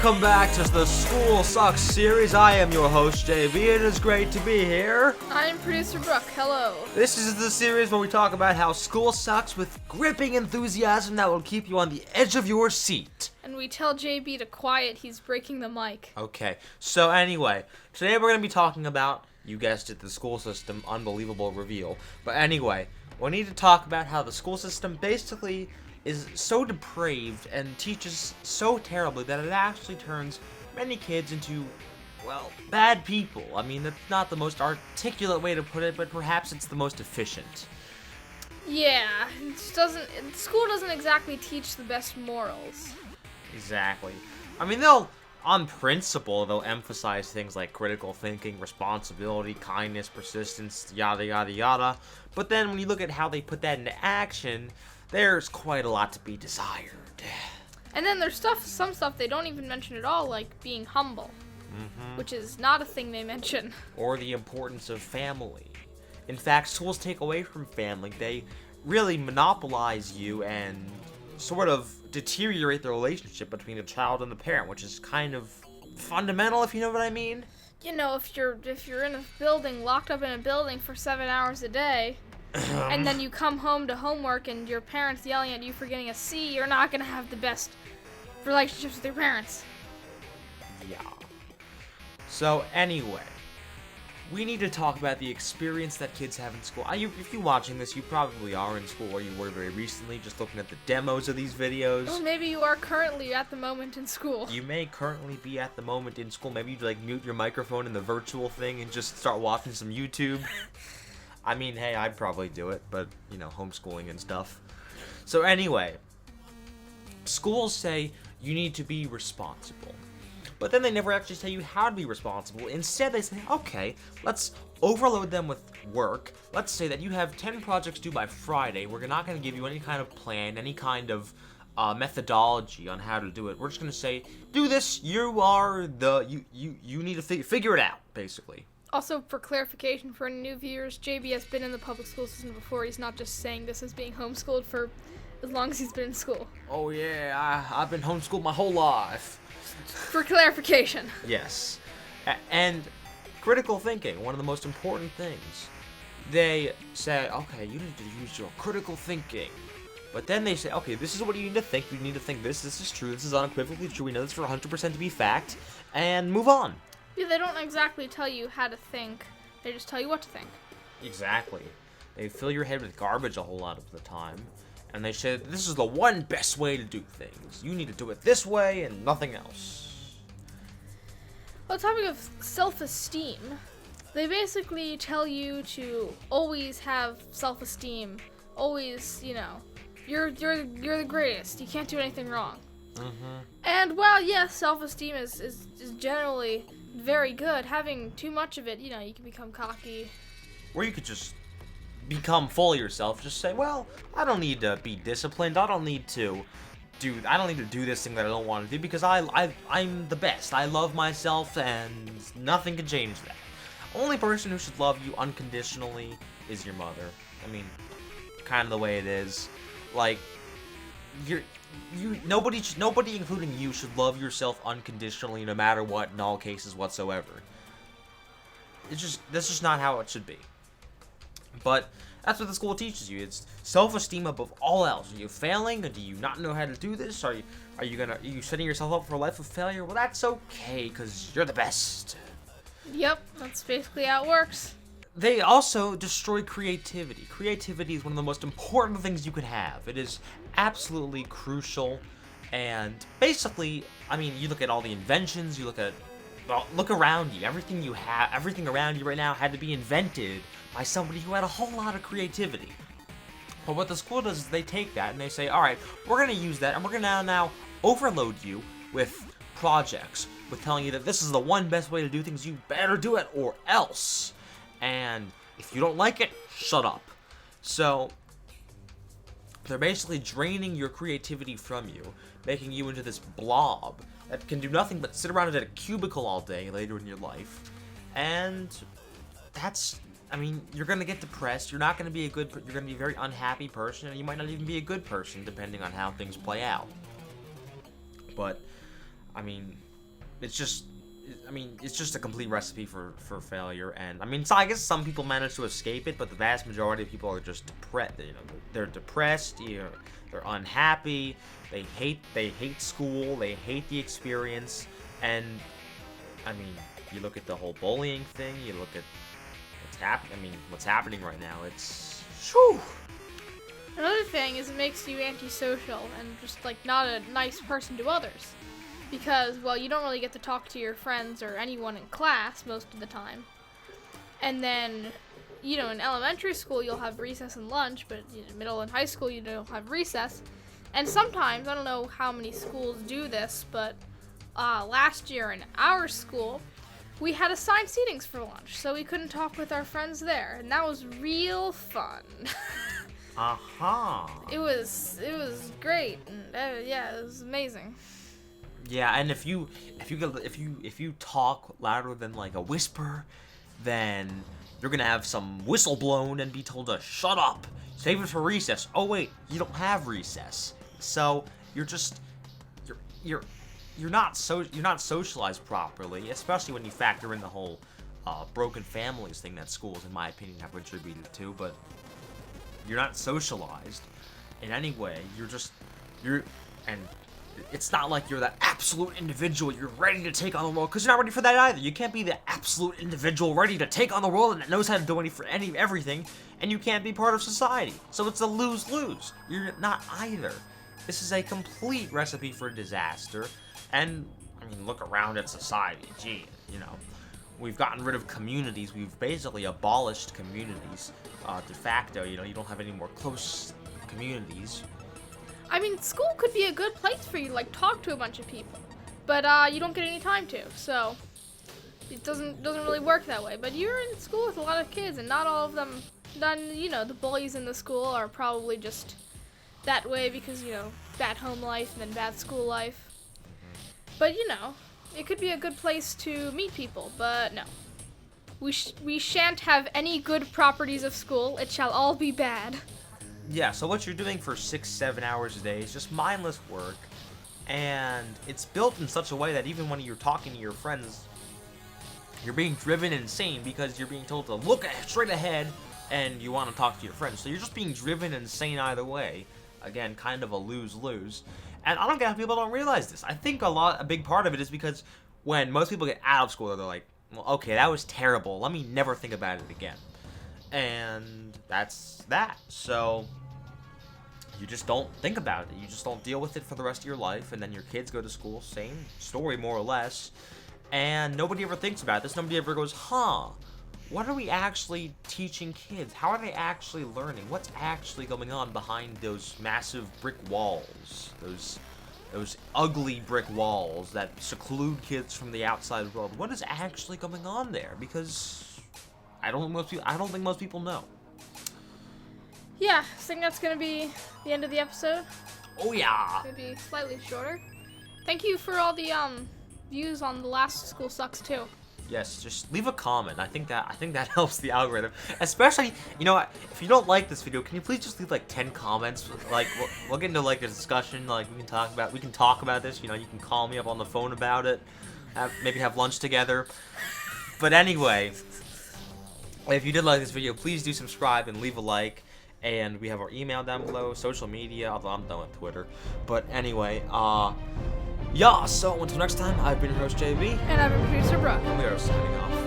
Welcome back to the School Sucks series. I am your host, JB. It is great to be here. I'm producer Brooke. Hello. This is the series where we talk about how school sucks with gripping enthusiasm that will keep you on the edge of your seat. And we tell JB to quiet. He's breaking the mic. Okay, so anyway, today we're going to be talking about, you guessed it, the school system. Unbelievable reveal. But anyway, we need to talk about how the school system basically is so depraved and teaches so terribly that it actually turns many kids into, well, bad people. I mean, that's not the most articulate way to put it, but perhaps it's the most efficient. Yeah, school doesn't exactly teach the best morals. Exactly. I mean, they'll emphasize things like critical thinking, responsibility, kindness, persistence, yada yada yada. But then when you look at how they put that into action, there's quite a lot to be desired. And then there's some stuff they don't even mention at all, like being humble, which is not a thing they mention. Or the importance of family. In fact, schools take away from family. They really monopolize you and sort of deteriorate the relationship between a child and the parent, which is kind of fundamental, if you know what I mean. You know, if you're in a building, locked up in a building for 7 hours a day, and then you come home to homework and your parents yelling at you for getting a C, you're not going to have the best relationships with your parents. Yeah. So anyway, we need to talk about the experience that kids have in school. If you're watching this, you probably are in school, or you were very recently, just looking at the demos of these videos. Or maybe you are currently at the moment in school. You may currently be at the moment in school. Maybe you'd mute your microphone in the virtual thing and just start watching some YouTube. I mean, hey, I'd probably do it, but, homeschooling and stuff. So anyway, schools say you need to be responsible. But then they never actually tell you how to be responsible. Instead, they say, okay, let's overload them with work. Let's say that you have 10 projects due by Friday. We're not going to give you any kind of plan, any kind of methodology on how to do it. We're just going to say, do this. You need to figure it out, basically. Also, for clarification for any new viewers, JB has been in the public school system before. He's not just saying this as being homeschooled for as long as he's been in school. Oh, yeah, I've been homeschooled my whole life. For clarification. Yes. And critical thinking, one of the most important things. They say, okay, you need to use your critical thinking. But then they say, okay, this is what you need to think. You need to think this is true. This is unequivocally true. We know this for 100% to be fact. And move on. Yeah, they don't exactly tell you how to think. They just tell you what to think. Exactly. They fill your head with garbage a whole lot of the time. And they say, this is the one best way to do things. You need to do it this way and nothing else. On the topic of self-esteem, they basically tell you to always have self-esteem. Always, you're the greatest. You can't do anything wrong. And while, yes, self-esteem is generally very good, having too much of it, you can become cocky. Or you could just become full of yourself. Just say, well, I don't need to be disciplined. I don't need to do this thing that I don't want to do because I'm the best. I love myself and nothing can change that. Only person who should love you unconditionally is your mother. I mean, kind of the way it is. Nobody, including you, should love yourself unconditionally, no matter what, in all cases whatsoever. That's just not how it should be. But that's what the school teaches you. It's self-esteem above all else. Are you failing? Or do you not know how to do this? Are you setting yourself up for a life of failure? Well, that's okay, because you're the best. Yep, that's basically how it works. They also destroy creativity. Creativity is one of the most important things you can have. It is absolutely crucial. And basically, I mean, you look at all the inventions, look around you. Everything around you right now had to be invented by somebody who had a whole lot of creativity. But what the school does is they take that and they say, all right, we're going to use that and we're going to now overload you with projects, with telling you that this is the one best way to do things. You better do it or else. And if you don't like it, shut up. So they're basically draining your creativity from you, making you into this blob that can do nothing but sit around at a cubicle all day later in your life. And you're going to get depressed. You're not going to be you're going to be a very unhappy person, and you might not even be a good person, depending on how things play out. But, it's just, I mean, it's just a complete recipe for failure. And I mean, so I guess some people manage to escape it, but the vast majority of people are just depressed. You know, they're depressed. They're unhappy. They hate school. They hate the experience. And I mean, you look at the whole bullying thing. You look at what's happening right now. It's whew. Another thing is it makes you antisocial and just like not a nice person to others. Because, well, you don't really get to talk to your friends or anyone in class most of the time. And then, you know, in elementary school you'll have recess and lunch, but in middle and high school you don't have recess. And sometimes, I don't know how many schools do this, but last year in our school, we had assigned seatings for lunch, so we couldn't talk with our friends there. And that was real fun. Uh-huh. It was great. And, yeah, it was amazing. Yeah, and if you talk louder than like a whisper, then you're gonna have some whistle blown and be told to shut up. Save it for recess. Oh wait, you don't have recess, so you're not socialized properly, especially when you factor in the whole broken families thing that schools, in my opinion, have contributed to. But you're not socialized in any way. And it's not like you're that absolute individual you're ready to take on the world, because you're not ready for that either. You can't be the absolute individual ready to take on the world and that knows how to do everything, and you can't be part of society. So it's a lose-lose. You're not either. This is a complete recipe for disaster. And I mean, look around at society. Gee, you know, we've gotten rid of communities. We've basically abolished communities de facto. You know, you don't have any more close communities. I mean, school could be a good place for you to, like, talk to a bunch of people. But, you don't get any time to, so it doesn't really work that way. But you're in school with a lot of kids, and not all of them, you know, the bullies in the school are probably just that way because, you know, bad home life and then bad school life. But, you know, it could be a good place to meet people, but no. We shan't have any good properties of school. It shall all be bad. Yeah, so what you're doing for 6-7 hours a day is just mindless work, and it's built in such a way that even when you're talking to your friends, you're being driven insane because you're being told to look straight ahead and you want to talk to your friends. So you're just being driven insane either way. Again, kind of a lose-lose. And I don't get how people don't realize this. I think a big part of it is because when most people get out of school, they're like, well, okay, that was terrible. Let me never think about it again. And that's that. So you just don't think about it. You just don't deal with it for the rest of your life. And then your kids go to school, same story more or less. And nobody ever thinks about this. Nobody ever goes, what are we actually teaching kids? How are they actually learning? What's actually going on behind those massive brick walls? Those ugly brick walls that seclude kids from the outside world. What is actually going on there? Because I don't think most people know. Yeah, I think that's gonna be the end of the episode. Oh yeah. Maybe slightly shorter. Thank you for all the views on the last School Sucks too. Yes, just leave a comment. I think that helps the algorithm. Especially, you know, if you don't like this video, can you please just leave like 10 comments? Like we'll get into like a discussion. Like we can talk about this. You know, you can call me up on the phone about it. Maybe have lunch together. But anyway, if you did like this video, please do subscribe and leave a like. And we have our email down below, social media, although I'm done with Twitter. But anyway, yeah, so until next time, I've been your host, JB. And I'm your producer, Brooke. And we are signing off.